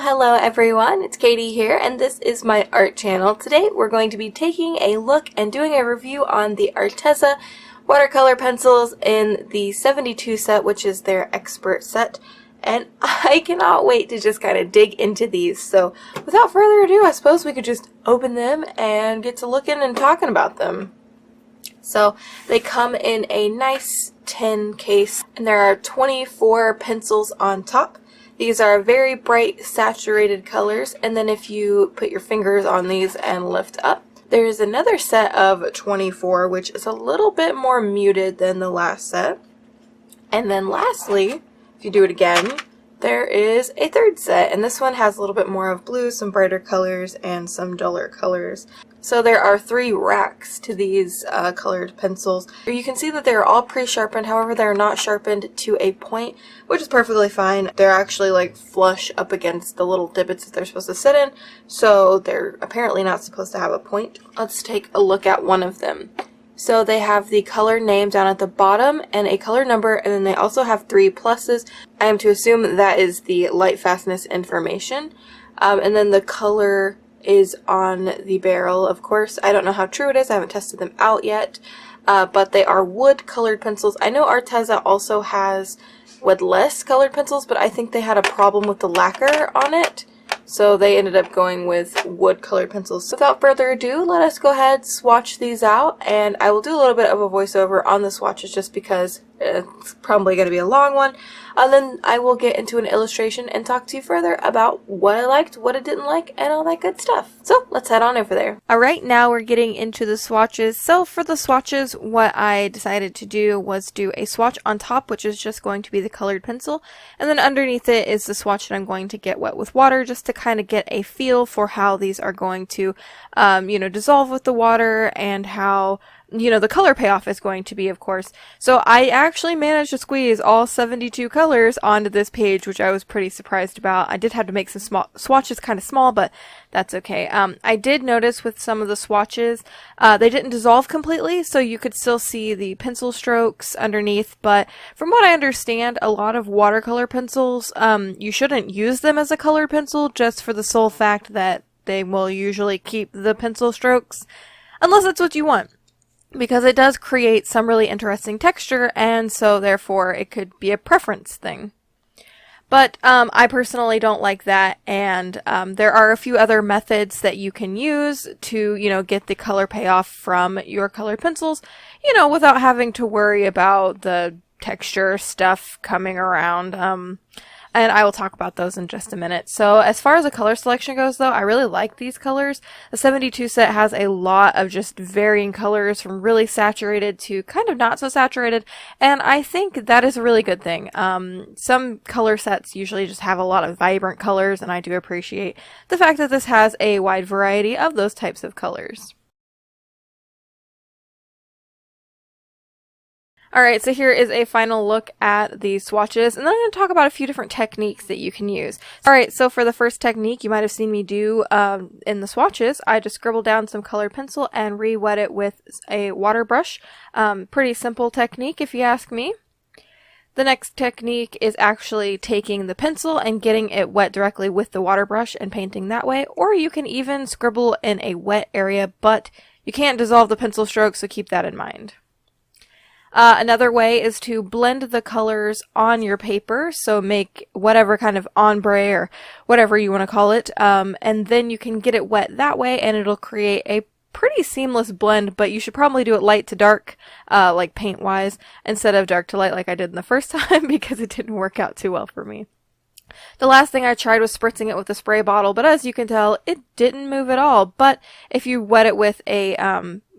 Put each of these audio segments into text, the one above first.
Hello everyone, it's Katie here and this is my art channel. Today we're going to be taking a look and doing a review on the Arteza watercolor pencils in the 72 set, which is their expert set. And I cannot wait to just kind of dig into these. So without further ado, I suppose we could just open them and get to looking and talking about them. So they come in a nice tin case and there are 24 pencils on top. These are very bright saturated colors, and then if you put your fingers on these and lift up, there's another set of 24 which is a little bit more muted than the last set. And then lastly, if you do it again, there is a third set, and this one has a little bit more of blue, some brighter colors, and some duller colors. So there are 3 racks to these colored pencils. You can see that they're all pre-sharpened, however they're not sharpened to a point, which is perfectly fine. They're actually like flush up against the little divots that they're supposed to sit in, so they're apparently not supposed to have a point. Let's take a look at one of them. So they have the color name down at the bottom and a color number, and then they also have 3 pluses. I am to assume that is the light fastness information. And then the color is on the barrel, of course. I don't know how true it is. I haven't tested them out yet. But they are wood colored pencils. I know Arteza also has woodless colored pencils, but I think they had a problem with the lacquer on it. So they ended up going with wood colored pencils. So without further ado, let us go ahead, swatch these out, and I will do a little bit of a voiceover on the swatches just because it's probably going to be a long one. Then I will get into an illustration and talk to you further about what I liked, what I didn't like, and all that good stuff. So let's head on over there. Alright, now we're getting into the swatches. So for the swatches, what I decided to do was do a swatch on top, which is just going to be the colored pencil, and then underneath it is the swatch that I'm going to get wet with water just to kind of get a feel for how these are going to, dissolve with the water and how the color payoff is going to be, of course. So I actually managed to squeeze all 72 colors onto this page, which I was pretty surprised about. I did have to make some small swatches kind of small, but that's okay. I did notice with some of the swatches, they didn't dissolve completely, so you could still see the pencil strokes underneath, but from what I understand, a lot of watercolor pencils, you shouldn't use them as a colored pencil just for the sole fact that they will usually keep the pencil strokes, unless that's what you want. Because it does create some really interesting texture, and so therefore it could be a preference thing. But I personally don't like that, and there are a few other methods that you can use to, get the color payoff from your colored pencils, without having to worry about the texture stuff coming around. And I will talk about those in just a minute. So as far as the color selection goes, though, I really like these colors. The 72 set has a lot of just varying colors from really saturated to kind of not so saturated, and I think that is a really good thing. Some color sets usually just have a lot of vibrant colors, and I do appreciate the fact that this has a wide variety of those types of colors. Alright, so here is a final look at the swatches, and then I'm going to talk about a few different techniques that you can use. Alright, so for the first technique you might have seen me do in the swatches, I just scribbled down some colored pencil and re-wet it with a water brush. Pretty simple technique if you ask me. The next technique is actually taking the pencil and getting it wet directly with the water brush and painting that way, or you can even scribble in a wet area, but you can't dissolve the pencil stroke, so keep that in mind. Another way is to blend the colors on your paper, so make whatever kind of ombre or whatever you want to call it, and then you can get it wet that way and it'll create a pretty seamless blend, but you should probably do it light to dark, like paint-wise, instead of dark to light like I did in the first time because it didn't work out too well for me. The last thing I tried was spritzing it with a spray bottle, but as you can tell, it didn't move at all, but if you wet it with a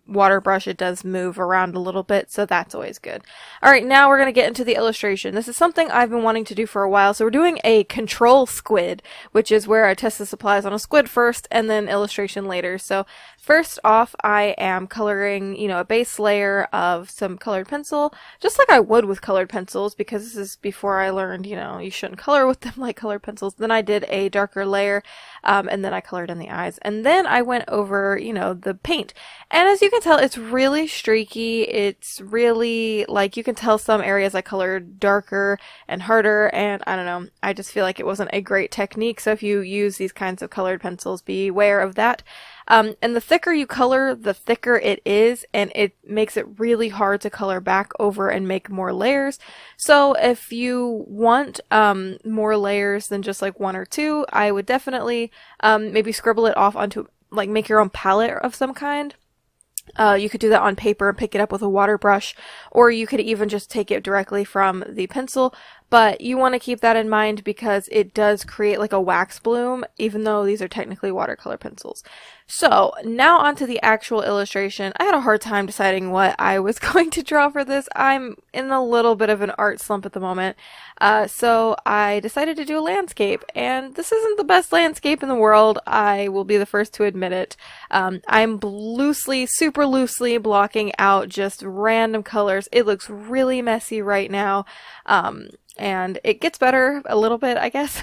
water brush, it does move around a little bit, so that's always good. Alright, now we're going to get into the illustration. This is something I've been wanting to do for a while, so we're doing a control squid, which is where I test the supplies on a squid first and then illustration later. So first off, I am coloring, a base layer of some colored pencil, just like I would with colored pencils, because this is before I learned, you shouldn't color with them like colored pencils. Then I did a darker layer, and then I colored in the eyes. And then I went over, the paint. And as you can tell, it's really streaky. It's really, like, you can tell some areas I colored darker and harder, and I don't know, I just feel like it wasn't a great technique. So if you use these kinds of colored pencils, be aware of that. And the thicker you color, the thicker it is, and it makes it really hard to color back over and make more layers. So if you want more layers than just like 1 or 2, I would definitely maybe scribble it off onto, like, make your own palette of some kind. You could do that on paper and pick it up with a water brush, or you could even just take it directly from the pencil, but you want to keep that in mind because it does create like a wax bloom, even though these are technically watercolor pencils. So now onto the actual illustration. I had a hard time deciding what I was going to draw for this. I'm in a little bit of an art slump at the moment, so I decided to do a landscape, and this isn't the best landscape in the world. I will be the first to admit it. I'm super loosely blocking out just random colors. It looks really messy right now. And it gets better a little bit, I guess,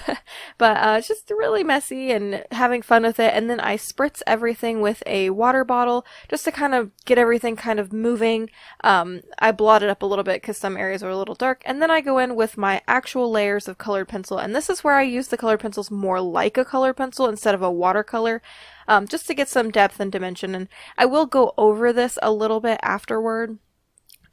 but it's just really messy and having fun with it. And then I spritz everything with a water bottle just to kind of get everything kind of moving. I blot it up a little bit because some areas are a little dark, and then I go in with my actual layers of colored pencil, and this is where I use the colored pencils more like a colored pencil instead of a watercolor, just to get some depth and dimension. And I will go over this a little bit afterward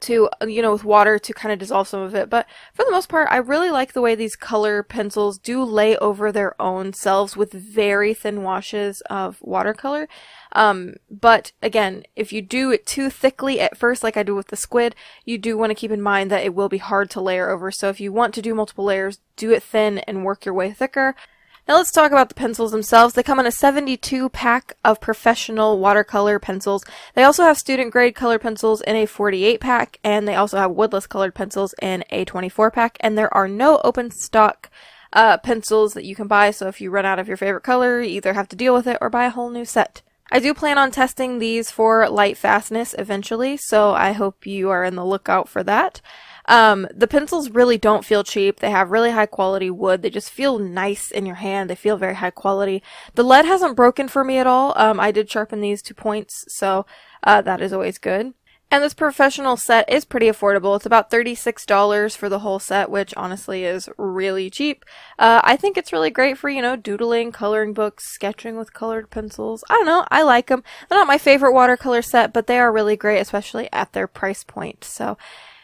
to, with water to kind of dissolve some of it. But for the most part, I really like the way these color pencils do lay over their own selves with very thin washes of watercolor. But again, if you do it too thickly at first, like I do with the squid, you do want to keep in mind that it will be hard to layer over. So if you want to do multiple layers, do it thin and work your way thicker. Now let's talk about the pencils themselves. They come in a 72 pack of professional watercolor pencils. They also have student grade color pencils in a 48 pack, and they also have woodless colored pencils in a 24 pack, and there are no open stock pencils that you can buy, so if you run out of your favorite color, you either have to deal with it or buy a whole new set. I do plan on testing these for light fastness eventually, so I hope you are in the lookout for that. The pencils really don't feel cheap. They have really high quality wood. They just feel nice in your hand. They feel very high quality. The lead hasn't broken for me at all. I did sharpen these to points, so that is always good. And this professional set is pretty affordable. It's about $36 for the whole set, which honestly is really cheap. I think it's really great for, doodling, coloring books, sketching with colored pencils. I don't know. I like them. They're not my favorite watercolor set, but they are really great, especially at their price point. So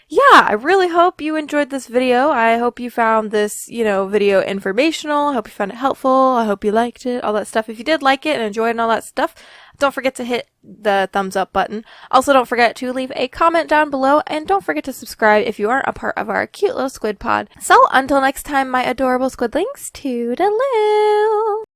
yeah, I really hope you enjoyed this video. I hope you found this, video informational. I hope you found it helpful. I hope you liked it, all that stuff. If you did like it and enjoyed and all that stuff, don't forget to hit the thumbs up button. Also, don't forget to leave a comment down below, and don't forget to subscribe if you aren't a part of our cute little squid pod. So, until next time, my adorable squidlings, toodaloo!